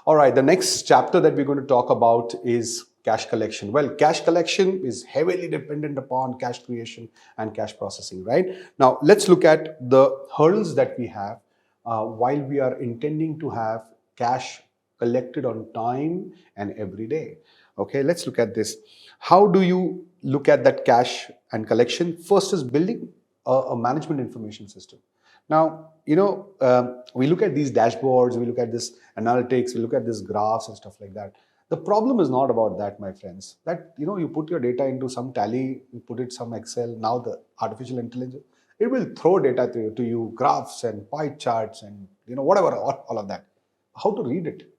All right, the next chapter that we're going to talk about is cash collection. Well, cash collection is heavily dependent upon cash creation and cash processing, right? Now, let's look at the hurdles that we have while we are intending to have cash collected on time and every day. Okay, let's look at this. How do you look at that cash and collection? First is building a management information system. Now, we look at these dashboards, we look at this analytics, we look at this graphs and stuff like that. The problem is not about that, my friends. That, you put your data into some Tally, you put it some Excel. Now the artificial intelligence, it will throw data to you, graphs and pie charts and, whatever, all of that. How to read it?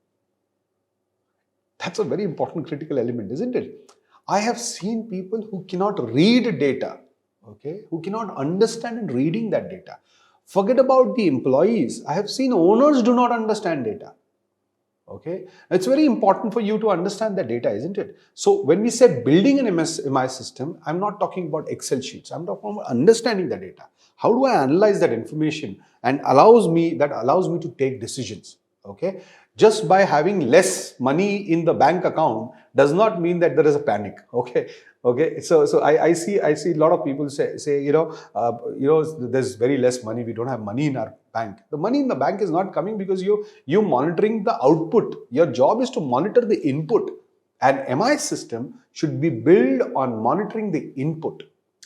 That's a very important critical element, isn't it? I have seen people who cannot read data, okay, who cannot understand and reading that data. Forget about the employees. I have seen owners do not understand data. Okay, it's very important for you to understand the data, isn't it? So when we say building an MI system, I'm not talking about Excel sheets. I'm talking about understanding the data. How do I analyze that information and allows me to take decisions? Okay, just by having less money in the bank account does not mean that there is a panic. Okay, so I see a lot of people say there's very less money, we don't have money in our bank. The money in the bank is not coming because you monitoring the output. Your job is to monitor the input. An MI system should be built on monitoring the input.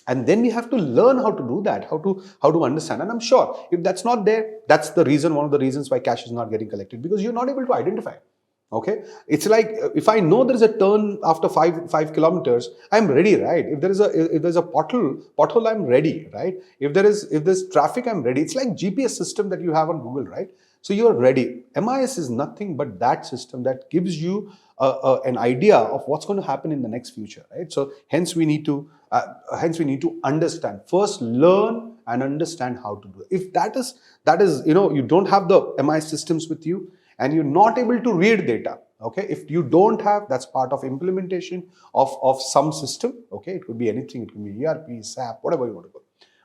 And then we have to learn how to do that, how to understand. And I'm sure if that's not there, that's one of the reasons why cash is not getting collected, because you're not able to identify. Okay, it's like if I know there is a turn after five kilometers, I'm ready, right? If there's a pothole, I'm ready, right? If there's traffic, I'm ready. It's like GPS system that you have on Google, right? So you're ready. MIS is nothing but that system that gives you an idea of what's going to happen in the next future, right? So hence we need to understand first, learn and understand how to do it. If that is you don't have the MIS systems with you and you're not able to read data, okay, if you don't have, that's part of implementation of some system. Okay, it could be anything, it could be ERP, SAP, whatever you want to go,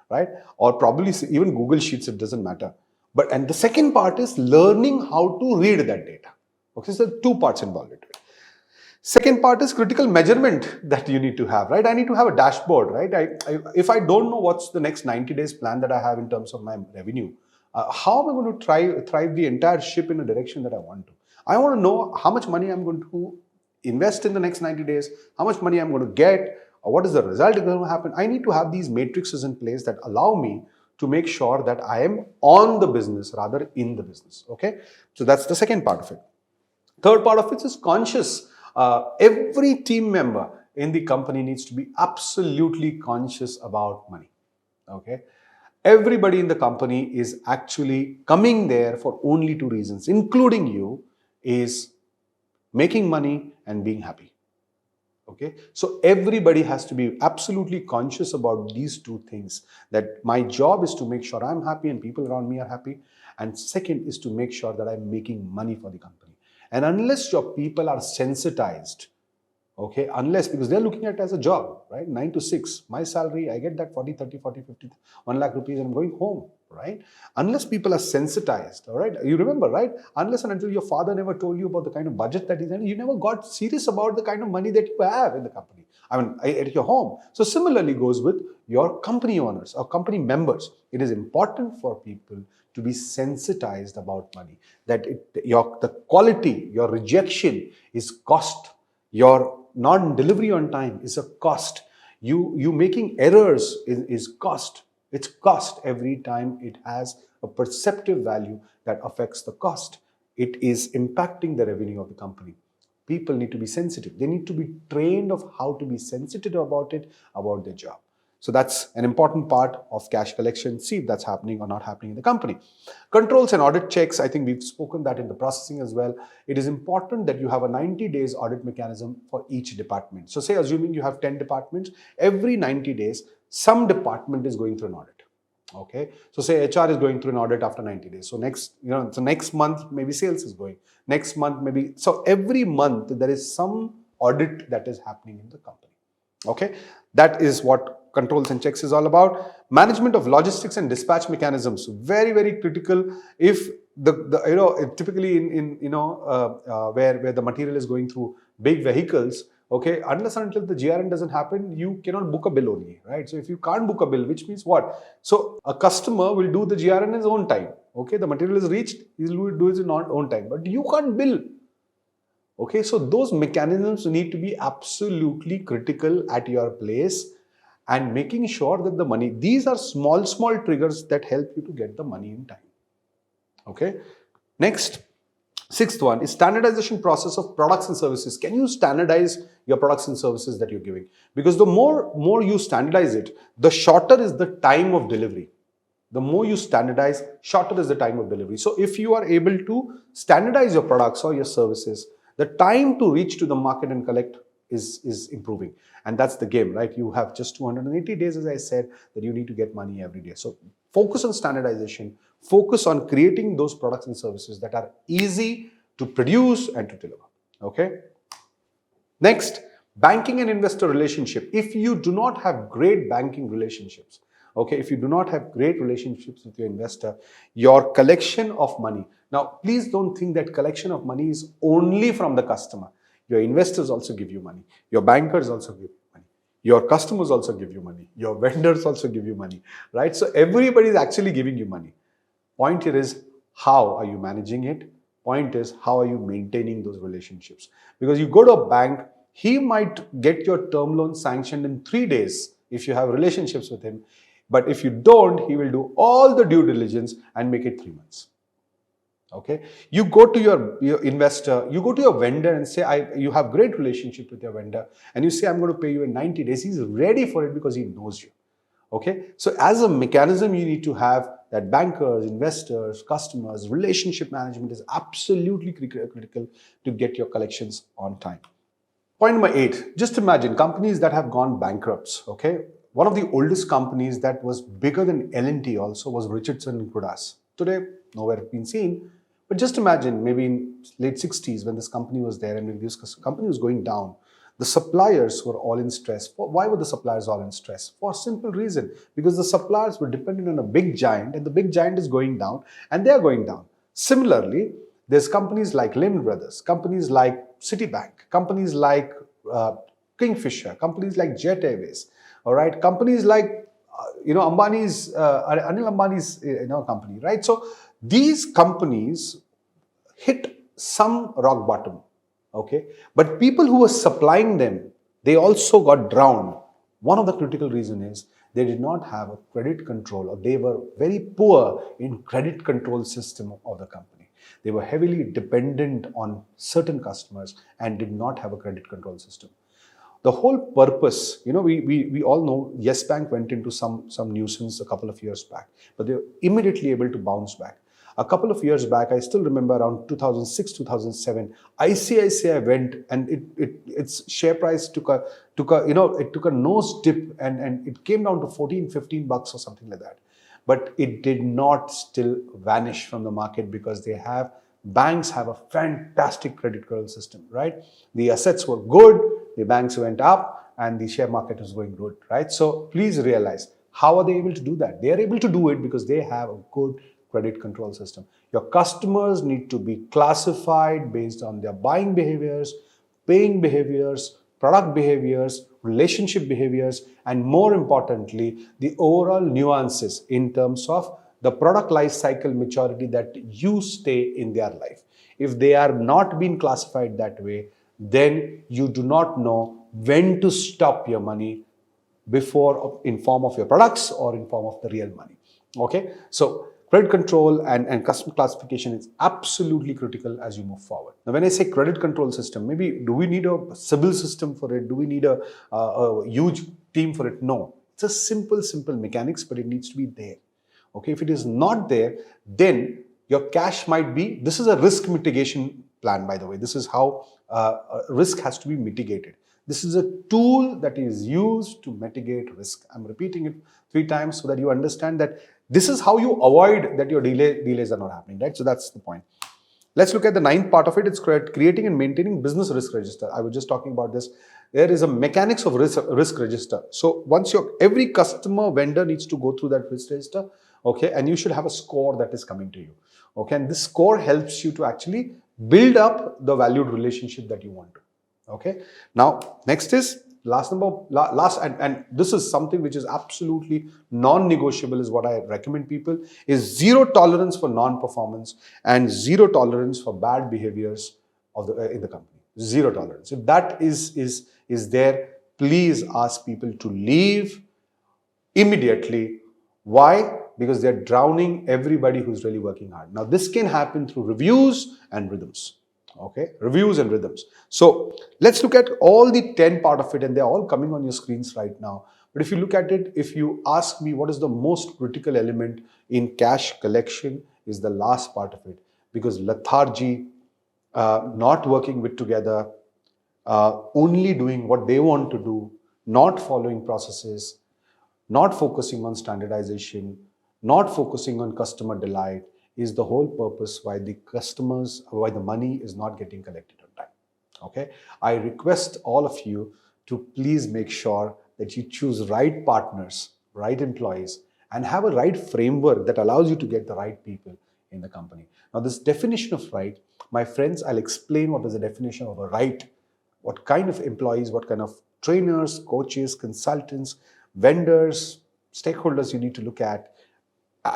right? Or probably even Google Sheets, it doesn't matter. And the second part is learning how to read that data. Okay, so two parts involved into it. Second part is critical measurement that you need to have, right? I need to have a dashboard, right? If I don't know what's the next 90 days plan that I have in terms of my revenue, how am I going to thrive the entire ship in a direction that I want to? I want to know how much money I'm going to invest in the next 90 days, how much money I'm going to get, or what is the result going to happen. I need to have these matrices in place that allow me to make sure that I am on the business rather in the business. Okay, so that's the second part of it. Third part of it is conscious. Every team member in the company needs to be absolutely conscious about money. Okay, everybody in the company is actually coming there for only two reasons, including you, is making money and being happy. Okay, so everybody has to be absolutely conscious about these two things, that my job is to make sure I'm happy and people around me are happy, and second is to make sure that I'm making money for the company. And unless your people are sensitized, okay, because they're looking at it as a job, right? 9 to 6, my salary, I get that 40, 30, 40, 50, 1 lakh rupees and I'm going home, right? Unless people are sensitized, all right? You remember, right? Unless and until your father never told you about the kind of budget that he's in, you never got serious about the kind of money that you have in the company. At your home. So similarly goes with your company owners or company members. It is important for people to be sensitized about money, that the quality, your rejection is cost, your non-delivery on time is a cost, you making errors is cost. It's cost. Every time it has a perceptive value that affects the cost. It is impacting the revenue of the company. People need to be sensitive. They need to be trained of how to be sensitive about it, about their job. So that's an important part of cash collection. See if that's happening or not happening in the company. Controls and audit checks, I think we've spoken that in the processing as well. It is important that you have a 90 days audit mechanism for each department. So say assuming you have 10 departments, every 90 days, some department is going through an audit. Okay, so say HR is going through an audit after 90 days. So next month, maybe sales is going. Next month, maybe. So every month, there is some audit that is happening in the company. Okay, that is what controls and checks is all about. Management of logistics and dispatch mechanisms, very, very critical. If typically where the material is going through big vehicles, okay, unless and until the GRN doesn't happen, you cannot book a bill only, right? So if you can't book a bill, which means what? So a customer will do the GRN in his own time. Okay, the material is reached, he will do it in his own time, but you can't bill. Okay, so those mechanisms need to be absolutely critical at your place, and making sure that the money, these are small triggers that help you to get the money in time. Okay, next, sixth one is standardization process of products and services. Can you standardize your products and services that you're giving? Because the more you standardize it, the shorter is the time of delivery. The more you standardize, shorter is the time of delivery. So if you are able to standardize your products or your services, the time to reach to the market and collect is improving. And that's the game, right? You have just 280 days, as I said, that you need to get money every day. So focus on standardization, focus on creating those products and services that are easy to produce and to deliver. Okay. Next, banking and investor relationship. If you do not have great banking relationships, okay, if you do not have great relationships with your investor, your collection of money. Now, please don't think that collection of money is only from the customer. Your investors also give you money. Your bankers also give you money. Your customers also give you money. Your vendors also give you money, right? So everybody is actually giving you money. Point here is, how are you managing it? Point is, how are you maintaining those relationships? Because you go to a bank, he might get your term loan sanctioned in 3 days if you have relationships with him. But if you don't, he will do all the due diligence and make it 3 months. Okay, you go to your investor, you go to your vendor and say, you have great relationship with your vendor, and you say, I'm going to pay you in 90 days. He's ready for it because he knows you. Okay, so as a mechanism, you need to have that bankers, investors, customers, relationship management is absolutely critical to get your collections on time. Point number 8, just imagine companies that have gone bankrupt. Okay, one of the oldest companies that was bigger than L&T also was Richardson and Kudas. Today, nowhere been seen. But just imagine, maybe in late 60s when this company was there and when this company was going down, the suppliers were all in stress. Why were the suppliers all in stress? For a simple reason, because the suppliers were dependent on a big giant, and the big giant is going down, and they are going down. Similarly, there's companies like Lehman Brothers, companies like Citibank, companies like Kingfisher, companies like Jet Airways, all right, companies like Ambani's, Anil Ambani's company, right? So these companies hit some rock bottom, okay? But people who were supplying them, they also got drowned. One of the critical reasons is they did not have a credit control, or they were very poor in credit control system of the company. They were heavily dependent on certain customers and did not have a credit control system. The whole purpose, we all know Yes Bank went into some nuisance a couple of years back, but they were immediately able to bounce back. A couple of years back, I still remember around 2006, 2007, ICICI went, and its share price took a nose dip, and it came down to 14, 15 bucks or something like that. But it did not still vanish from the market, because banks have a fantastic credit control system, right? The assets were good, the banks went up, and the share market was going good, right? So please realize, how are they able to do that? They are able to do it because they have a good credit control system. Your customers need to be classified based on their buying behaviors, paying behaviors, product behaviors, relationship behaviors, and more importantly, the overall nuances in terms of the product life cycle maturity that you stay in their life. If they are not being classified that way, then you do not know when to stop your money, before in form of your products or in form of the real money. Okay, so credit control and customer classification is absolutely critical as you move forward. Now, when I say credit control system, maybe do we need a CIBIL system for it? Do we need a huge team for it? No, it's a simple mechanics, but it needs to be there. Okay, if it is not there, then your cash might be, this is a risk mitigation plan, by the way. This is how risk has to be mitigated. This is a tool that is used to mitigate risk. I'm repeating it 3 times so that you understand that this is how you avoid that your delays are not happening, right? So that's the point. Let's look at the ninth part of it. It's creating and maintaining business risk register. I was just talking about this. There is a mechanics of risk register. So once every customer vendor needs to go through that risk register, okay, and you should have a score that is coming to you, okay, and this score helps you to actually build up the valued relationship that you want to. Okay. Now, next is last, and this is something which is absolutely non-negotiable, is what I recommend people, is zero tolerance for non-performance and zero tolerance for bad behaviors of in the company. Zero tolerance. If that is there, please ask people to leave immediately. Why? Because they're drowning everybody who's really working hard. Now, this can happen through reviews and rhythms. Okay, reviews and rhythms. So let's look at all the 10 part of it, and they're all coming on your screens right now. But if you look at it, if you ask me what is the most critical element in cash collection, is the last part of it, because lethargy, not working with together, only doing what they want to do, not following processes, not focusing on standardization, not focusing on customer delight, is the whole purpose why the money is not getting collected on time. Okay, I request all of you to please make sure that you choose right partners, right employees, and have a right framework that allows you to get the right people in the company. Now, this definition of right, my friends, I'll explain what is the definition of a right, what kind of employees, what kind of trainers, coaches, consultants, vendors, stakeholders you need to look at,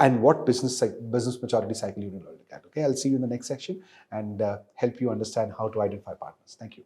and what business maturity cycle you need to look at. Okay, I'll see you in the next section and help you understand how to identify partners. Thank you.